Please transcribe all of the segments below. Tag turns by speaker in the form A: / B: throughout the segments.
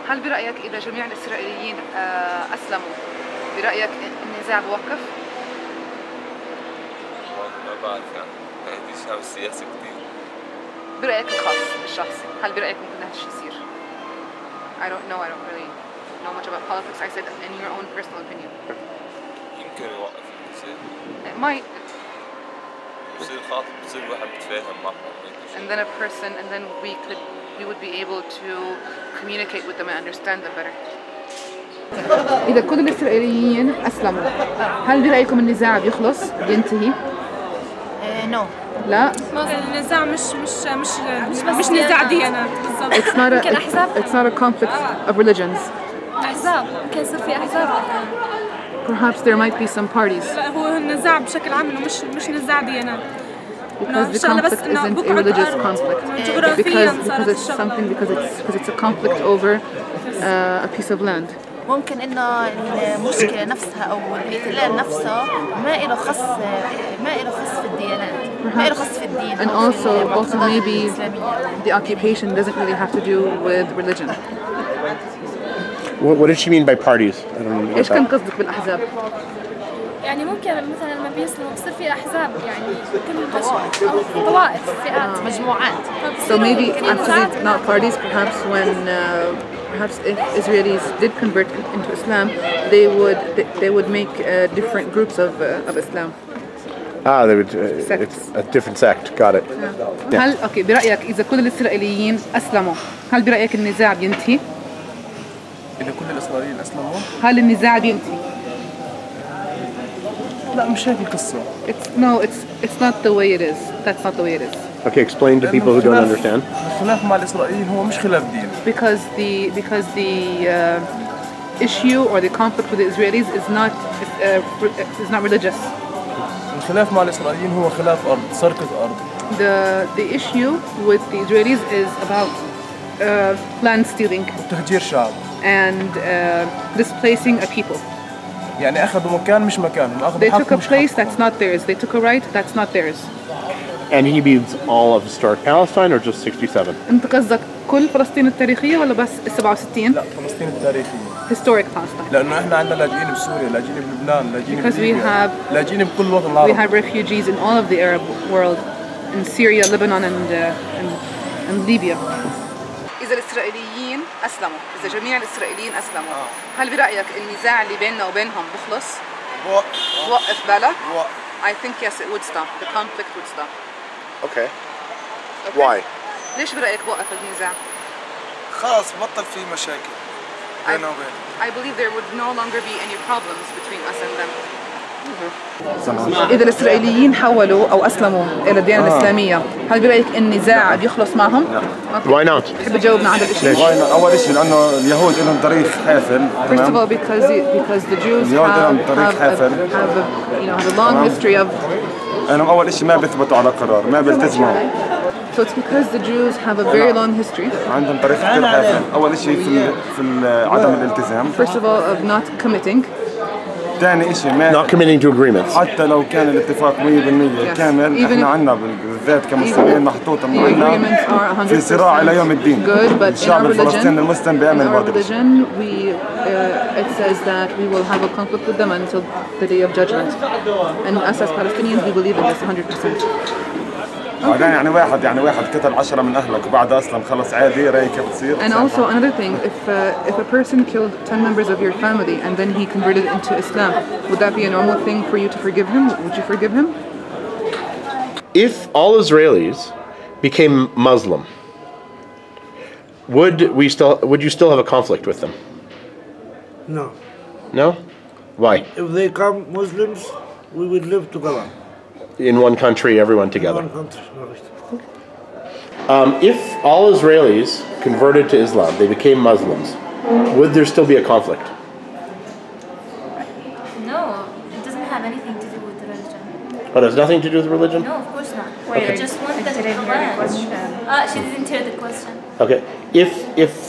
A: هل برأيك إذا جميع الإسرائيليين أسلموا برأيك النزاع بوقف؟
B: ما بعرف يعني دي شعب السياسي كتير.
A: برأيك الخاص الشخصي هل برأيك ممكن هذا الشيء يصير؟ I don't really know much about politics. I said in your own personal opinion.
B: يمكن يوقف النزاع.
A: It might.
B: بصير خاطر بصير واحد بتفاهم معهم.
A: And then we would be able to communicate with them and understand them better. إذا كل الإسرائيليين أسلموا هل برأيكم النزاع بيخلص بينتهي؟
C: No.
A: لا.
D: النزاع مش نزاع ديانات بالضبط.
A: It's not a conflict of religions.
D: أحزاب ممكن يصير في أحزاب.
A: Perhaps there might be some parties.
D: لا هو النزاع بشكل عام إنه مش نزاع ديانات.
A: Because the conflict isn't a religious conflict. Because it's a conflict over a piece of land.
C: ممكن إنه المشكلة نفسها أو الاحتلال نفسه ما إله خص في الديانات. ما إله خص في الدين.
A: And also maybe the occupation doesn't really have to do with religion.
E: What did she mean by parties? I don't know.
A: إيش كان قصدك بالأحزاب؟
D: يعني ممكن مثلا لما بيسلموا بصير في أحزاب يعني كل أو طوائف فئات
C: مجموعات.
A: So maybe actually not parties. Perhaps perhaps if Israelis did convert into Islam, they would make different groups of Islam.
E: They would. It's a different sect. Got it.
A: Yeah. هل برأيك إذا كل الإسرائيليين أسلموا هل برأيك النزاع بينتهي؟
F: إذا كل الإسرائيليين أسلموا
A: هل النزاع بينتهي؟
F: لا مش هيك القصة.
A: It's not the way it is. That's not the way it is.
E: Okay, explain to people who don't understand.
F: الخلاف مع الإسرائيليين هو مش خلاف دين.
A: Because the issue or the conflict with the Israelis is not religious.
F: الخلاف مع الإسرائيليين هو خلاف أرض، سرقة أرض.
A: The issue with the Israelis is about land stealing.
F: وتهجير شعب.
A: And displacing a people.
F: يعني أخذوا مكان مش مكانهم.
A: They took a place that's not theirs. They took a right that's not theirs.
E: And he means all of historic Palestine or just 67?
A: أنت قصدك كل فلسطين التاريخية ولا بس 67؟
F: لا فلسطين التاريخية.
A: Historic Palestine.
F: لأنه إحنا عندنا لاجئين بسوريا، لاجئين بلبنان، لاجئين بليبيا، لاجئين بكل الوطن العربي.
A: We have refugees in all of the Arab world, in Syria, Lebanon, and Libya. إذا الإسرائيليين أسلموا، إذا جميع الإسرائيليين أسلموا، هل برأيك النزاع اللي بيننا وبينهم بخلص؟ وقف بالك؟ I think yes, it would stop. The conflict would stop.
E: Okay. Why?
A: ليش برأيك وقف النزاع؟
G: خلاص بطل في مشاكل بيننا وبينهم.
A: I believe there would no longer be any problems between us and them. إذا الإسرائيليين حولوا أو أسلموا إلى الديانة الإسلامية، هل برأيك النزاع بيخلص معهم؟
E: Why not?
A: تحب تجاوبنا على هذا الشيء؟
G: أول شيء لأنه اليهود لهم تاريخ حافل.
A: First of all, because the Jews have a long history of.
G: أنا أول شيء ما بيثبتوا على قرار، ما بيلتزموا.
A: So it's because the Jews have a very long history.
G: عندهم تاريخ كثير حافل. أول شيء في عدم الالتزام.
A: First of all, of not committing.
G: ثاني شيء ما
E: not committing to agreements.
G: حتى لو كان الاتفاق 100% كامل، احنا عندنا بالذات كمسلمين محطوطة عندنا في صراع إلى يوم الدين. الشعب الفلسطيني المسلم بيعمل باطل.
A: It says that we will have a conflict with them until the day of judgment. And us as Palestinians, we believe in this 100%.
G: يعني واحد قتل 10 من أهلك وبعد أسلم خلص عادي رأيك كيف بتصير.
A: And also another thing, if a person killed 10 members of your family and then he converted into Islam, would that be a normal thing for you to forgive him? Would you forgive him?
E: If all Israelis became Muslim, would you still have a conflict with them?
H: No.
E: No? Why?
H: If they come Muslims, we would live together.
E: In one country, everyone together.
H: In one country,
E: if all Israelis converted to Islam, they became Muslims, would there still be a conflict?
D: No, it doesn't have anything to do with the religion.
E: Oh, it has nothing to do with religion?
D: No, of course not. Wait, I just want that to land. She didn't hear the question.
E: Okay. If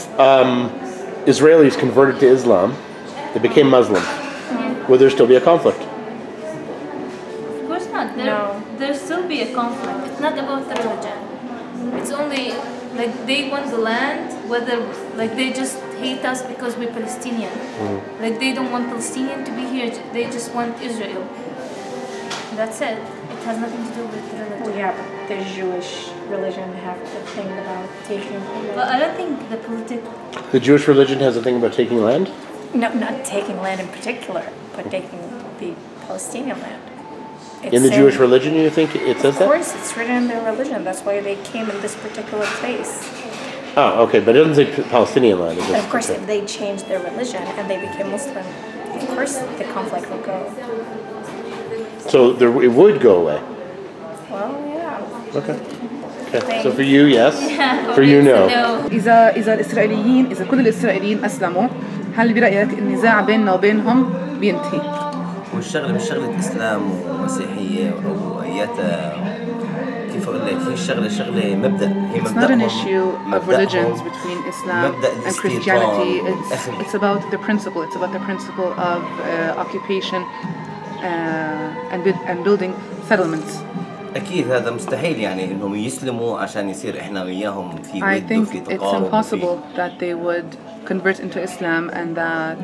E: Israelis converted to Islam, they became Muslim, would there still be a conflict?
D: There'll still be a conflict. It's not about the religion.
I: It's only like they want the land, whether like they just hate us because we're Palestinian. Like they don't want Palestinian to be here. They just want Israel. That's it. It has nothing to do with the religion.
J: Well, yeah, but the Jewish religion have the thing about taking land.
I: But I don't think
E: The Jewish religion has a thing about taking land?
J: No, not taking land in particular, but taking the Palestinian land.
E: In the Jewish religion, you think it says that?
J: Of course, it's written in their religion. That's why they came in this particular place.
E: Oh, okay, but it doesn't say Palestinian land.
J: But of course, if they changed their religion and they became Muslim, of course the conflict would go.
E: So it would go away?
J: Well, yeah.
E: Okay. So for you, yes. For you, no.
A: إذا الإسرائيليين كل الإسرائيليين أسلموا، هل برأيك النزاع بيننا وبينهم بينتهي؟
K: والشغلة مش شغلة إسلام ومسيحية أو أياتها، كيف أقول لك، هي شغلة مبدأ، هي
A: It's not an issue of religions between Islam and Christianity. It's about the principle. It's about the principle of occupation and building settlements.
K: أكيد هذا مستحيل يعني إنهم يسلموا عشان يصير إحنا وياهم في
A: I think it's impossible that they would convert into Islam and that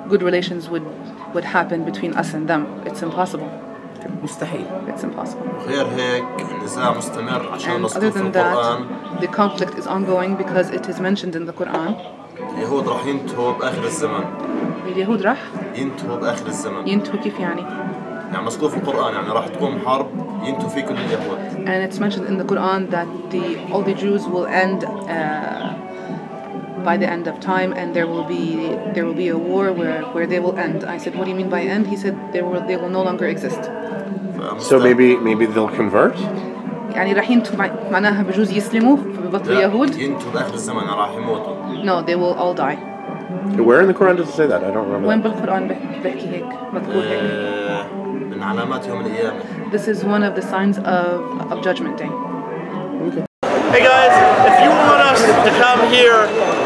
A: good relations would happen between us and them. It's impossible.
K: مستحيل.
A: It's impossible.
L: غير هيك النزاع مستمر عشان
A: other than that, the conflict is ongoing because it is mentioned in the Quran.
L: اليهود راح ينتهوا بآخر الزمن.
A: اليهود راح
L: ينتهوا بآخر الزمن.
A: ينتهوا كيف يعني؟
L: يعني مذكور في القرآن يعني راح تقوم حرب ينتهوا فيه كل اليهود.
A: And it's mentioned in the Quran that all the Jews will end by the end of time, and there will be a war where they will end. I said, what do you mean by end? He said they will no longer exist.
E: So maybe they'll convert?
A: يعني راح ينتهوا معناها بجوز يسلموا فبيبطلوا يهود.
L: ينتهوا بآخر الزمن راح يموتوا.
A: No, they will all die.
E: Where in the Quran does it say that? I don't remember.
A: وين بالقرآن بحكي هيك مذكور هيك.
L: من علامات يوم القيامة.
A: This is one of the signs of Judgment Day.
E: Okay. Hey guys, if you want us to come here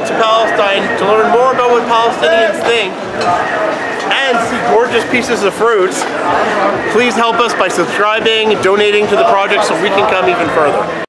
E: to Palestine to learn more about what Palestinians think and see gorgeous pieces of fruit, please help us by subscribing and donating to the project so we can come even further.